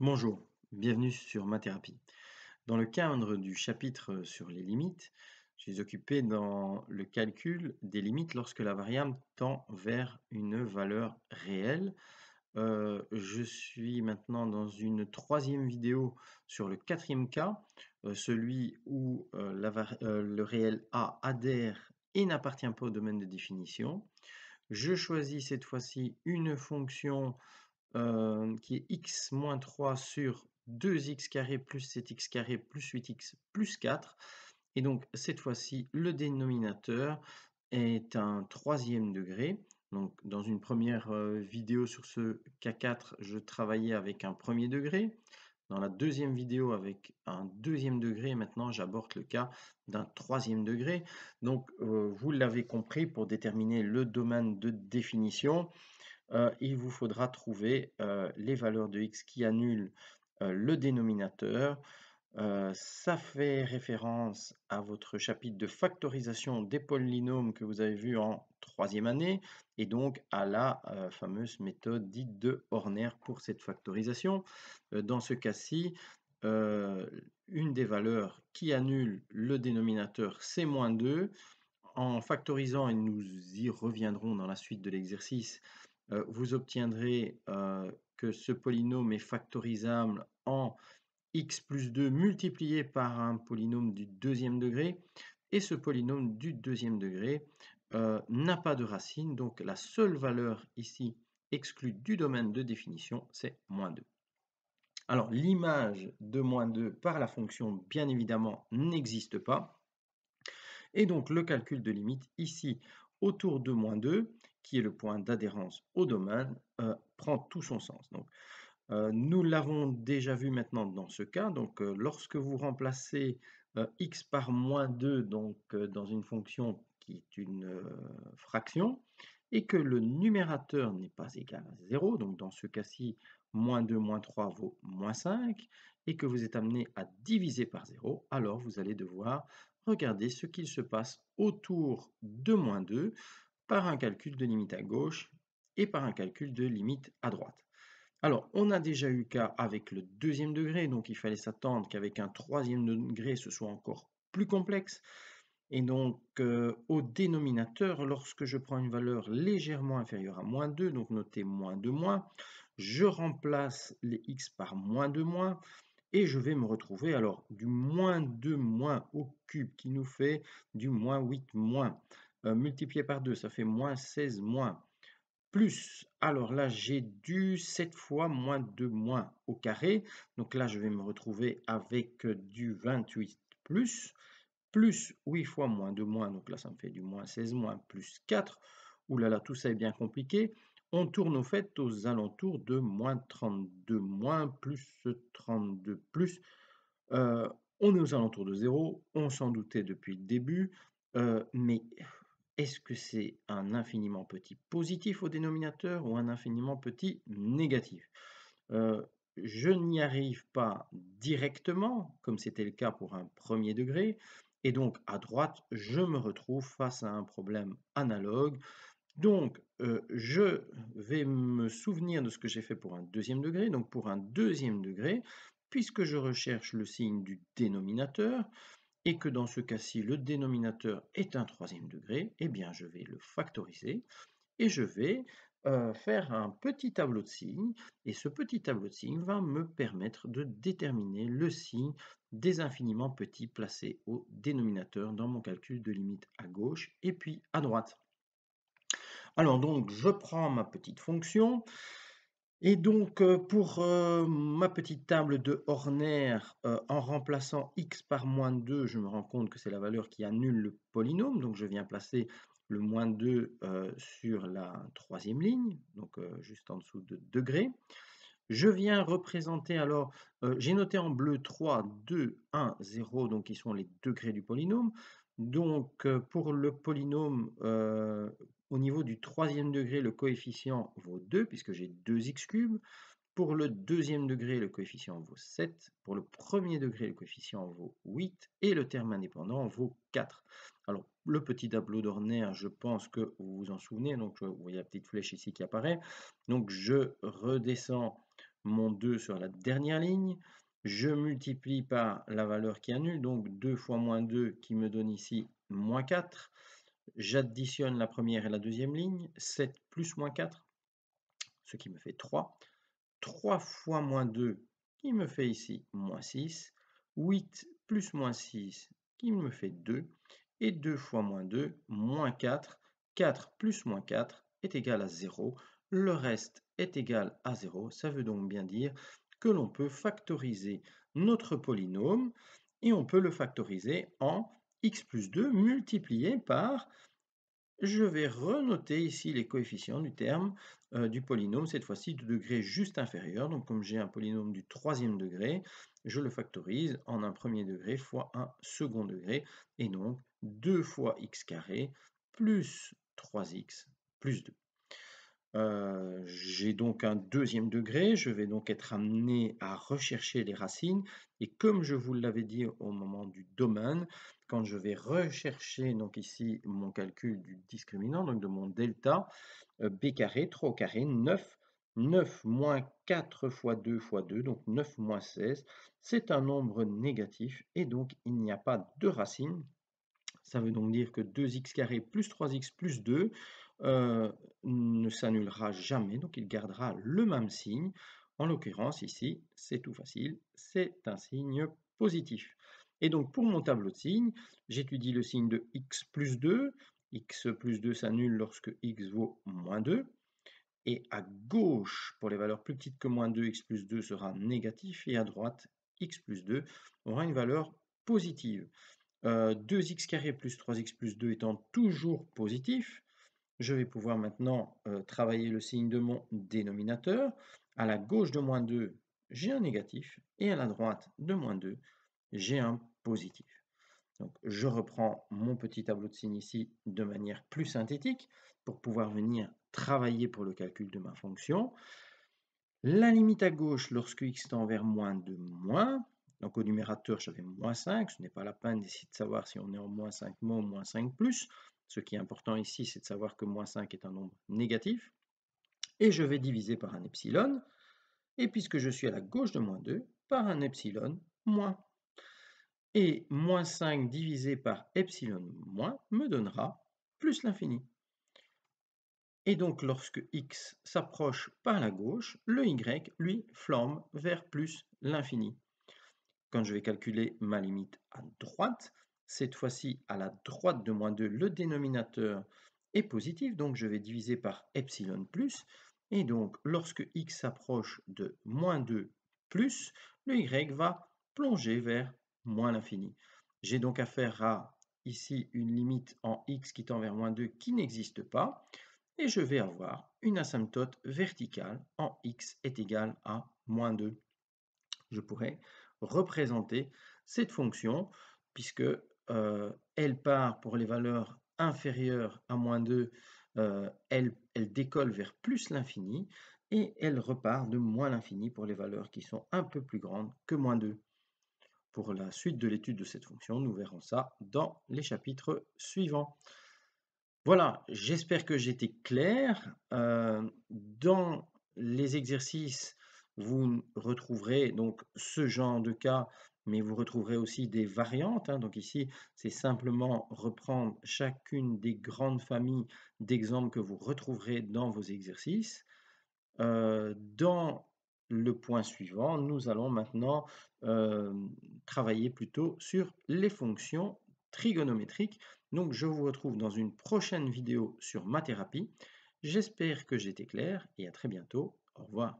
Bonjour, bienvenue sur ma thérapie. Dans le cadre du chapitre sur les limites, je suis occupé dans le calcul des limites lorsque la variable tend vers une valeur réelle. Je suis maintenant dans une troisième vidéo sur le quatrième cas, celui où le réel A adhère et n'appartient pas au domaine de définition. Je choisis cette fois-ci une fonction qui est x moins 3 sur 2x carré plus 7x carré plus 8x plus 4. Et donc, cette fois-ci, le dénominateur est un troisième degré. Donc, dans une première vidéo sur ce cas 4, je travaillais avec un premier degré. Dans la deuxième vidéo, avec un deuxième degré. Maintenant, j'aborde le cas d'un troisième degré. Donc, vous l'avez compris, pour déterminer le domaine de définition, il vous faudra trouver les valeurs de x qui annulent le dénominateur. Ça fait référence à votre chapitre de factorisation des polynômes que vous avez vu en troisième année et donc à la fameuse méthode dite de Horner pour cette factorisation. Dans ce cas-ci, une des valeurs qui annule le dénominateur, c'est moins 2. En factorisant, et nous y reviendrons dans la suite de l'exercice, vous obtiendrez que ce polynôme est factorisable en x plus 2 multiplié par un polynôme du deuxième degré. Et ce polynôme du deuxième degré n'a pas de racine, donc la seule valeur ici exclue du domaine de définition, c'est moins 2. Alors, l'image de moins 2 par la fonction, bien évidemment, n'existe pas. Et donc, le calcul de limite ici, autour de moins 2, qui est le point d'adhérence au domaine, prend tout son sens. Donc, nous l'avons déjà vu maintenant dans ce cas. Donc, lorsque vous remplacez x par moins 2 donc, dans une fonction qui est une fraction, et que le numérateur n'est pas égal à 0, donc dans ce cas-ci, moins 2 moins 3 vaut moins 5, et que vous êtes amené à diviser par 0, alors vous allez devoir regarder ce qu'il se passe autour de moins 2 par un calcul de limite à gauche et par un calcul de limite à droite. Alors, on a déjà eu cas avec le deuxième degré, donc il fallait s'attendre qu'avec un troisième degré, ce soit encore plus complexe. Et donc, au dénominateur, lorsque je prends une valeur légèrement inférieure à moins 2, donc notez moins 2 moins, je remplace les x par moins 2 moins, et je vais me retrouver alors du moins 2 moins au cube qui nous fait du moins 8 moins. Multiplié par 2, ça fait moins 16 moins. Plus, alors là, j'ai du 7 fois moins 2 moins au carré. Donc là, je vais me retrouver avec du 28 plus 8 fois moins 2 moins. Donc là, ça me fait du moins 16 moins plus 4. Ouh là là, tout ça est bien compliqué. On tourne au fait aux alentours de moins 32 moins plus 32 plus. On est aux alentours de 0. On s'en doutait depuis le début. Mais est-ce que c'est un infiniment petit positif au dénominateur ou un infiniment petit négatif? Je n'y arrive pas directement, comme c'était le cas pour un premier degré, et donc à droite, je me retrouve face à un problème analogue. Donc, je vais me souvenir de ce que j'ai fait pour un deuxième degré. Donc, pour un deuxième degré, puisque je recherche le signe du dénominateur, et que dans ce cas-ci, le dénominateur est un troisième degré, eh bien, je vais le factoriser et je vais faire un petit tableau de signes. Et ce petit tableau de signes va me permettre de déterminer le signe des infiniment petits placés au dénominateur dans mon calcul de limite à gauche et puis à droite. Alors donc, je prends ma petite fonction. Et donc, pour ma petite table de Horner, en remplaçant x par moins 2, je me rends compte que c'est la valeur qui annule le polynôme. Donc, je viens placer le moins 2 sur la troisième ligne, donc juste en dessous de degré. Je viens représenter alors, j'ai noté en bleu 3, 2, 1, 0, donc qui sont les degrés du polynôme. Donc, pour le polynôme, au niveau du troisième degré, le coefficient vaut 2, puisque j'ai 2x cubes. Pour le deuxième degré, le coefficient vaut 7. Pour le premier degré, le coefficient vaut 8. Et le terme indépendant vaut 4. Alors, le petit tableau d'Horner, je pense que vous vous en souvenez. Donc, vous voyez la petite flèche ici qui apparaît. Donc, je redescends mon 2 sur la dernière ligne, je multiplie par la valeur qui annule, donc 2 fois moins 2 qui me donne ici moins 4. J'additionne la première et la deuxième ligne, 7 plus moins 4, ce qui me fait 3. 3 fois moins 2 qui me fait ici moins 6. 8 plus moins 6 qui me fait 2. Et 2 fois moins 2, moins 4. 4 plus moins 4 est égal à 0. Le reste est égal à 0. Ça veut donc bien dire que l'on peut factoriser notre polynôme et on peut le factoriser en x plus 2 multiplié par, je vais renoter ici les coefficients du terme du polynôme, cette fois-ci de degré juste inférieur. Donc comme j'ai un polynôme du troisième degré, je le factorise en un premier degré fois un second degré. Et donc 2 fois x carré plus 3x plus 2. J'ai donc un deuxième degré, je vais donc être amené à rechercher les racines. Et comme je vous l'avais dit au moment du domaine, quand je vais rechercher donc ici mon calcul du discriminant, donc de mon delta, b carré, 3 au carré, 9. 9 moins 4 fois 2 fois 2, donc 9 moins 16, c'est un nombre négatif et donc il n'y a pas de racine. Ça veut donc dire que 2x carré plus 3x plus 2 ne s'annulera jamais, donc il gardera le même signe. En l'occurrence, ici, c'est tout facile, c'est un signe positif. Et donc, pour mon tableau de signes, j'étudie le signe de x plus 2. X plus 2 s'annule lorsque x vaut moins 2. Et à gauche, pour les valeurs plus petites que moins 2, x plus 2 sera négatif. Et à droite, x plus 2 aura une valeur positive. 2x carré plus 3x plus 2 étant toujours positif, je vais pouvoir maintenant travailler le signe de mon dénominateur. À la gauche de moins 2, j'ai un négatif, et à la droite de moins 2, j'ai un positif. Donc, je reprends mon petit tableau de signes ici de manière plus synthétique pour pouvoir venir travailler pour le calcul de ma fonction. La limite à gauche lorsque x tend vers moins de moins. Donc au numérateur, j'avais moins 5. Ce n'est pas la peine d'essayer de savoir si on est en moins 5 moins ou moins 5 plus. Ce qui est important ici, c'est de savoir que moins 5 est un nombre négatif. Et je vais diviser par un epsilon. Et puisque je suis à la gauche de moins 2, par un epsilon moins. Et moins 5 divisé par epsilon moins me donnera plus l'infini. Et donc, lorsque x s'approche par la gauche, le y, lui, flambe vers plus l'infini. Quand je vais calculer ma limite à droite, cette fois-ci, à la droite de moins 2, le dénominateur est positif, donc je vais diviser par epsilon plus. Et donc, lorsque x s'approche de moins 2 plus, le y va plonger vers moins l'infini. J'ai donc affaire à, ici, une limite en x qui tend vers moins 2 qui n'existe pas. Et je vais avoir une asymptote verticale en x est égal à moins 2. Je pourrais représenter cette fonction puisque elle part pour les valeurs inférieures à moins 2, elle décolle vers plus l'infini et elle repart de moins l'infini pour les valeurs qui sont un peu plus grandes que moins 2. Pour la suite de l'étude de cette fonction, nous verrons ça dans les chapitres suivants. Voilà, j'espère que j'étais clair. Dans les exercices, vous retrouverez donc ce genre de cas, mais vous retrouverez aussi des variantes, hein. Donc ici, c'est simplement reprendre chacune des grandes familles d'exemples que vous retrouverez dans vos exercices. Dans le point suivant, nous allons maintenant travailler plutôt sur les fonctions trigonométriques. Donc, je vous retrouve dans une prochaine vidéo sur ma thérapie. J'espère que j'étais clair et à très bientôt. Au revoir.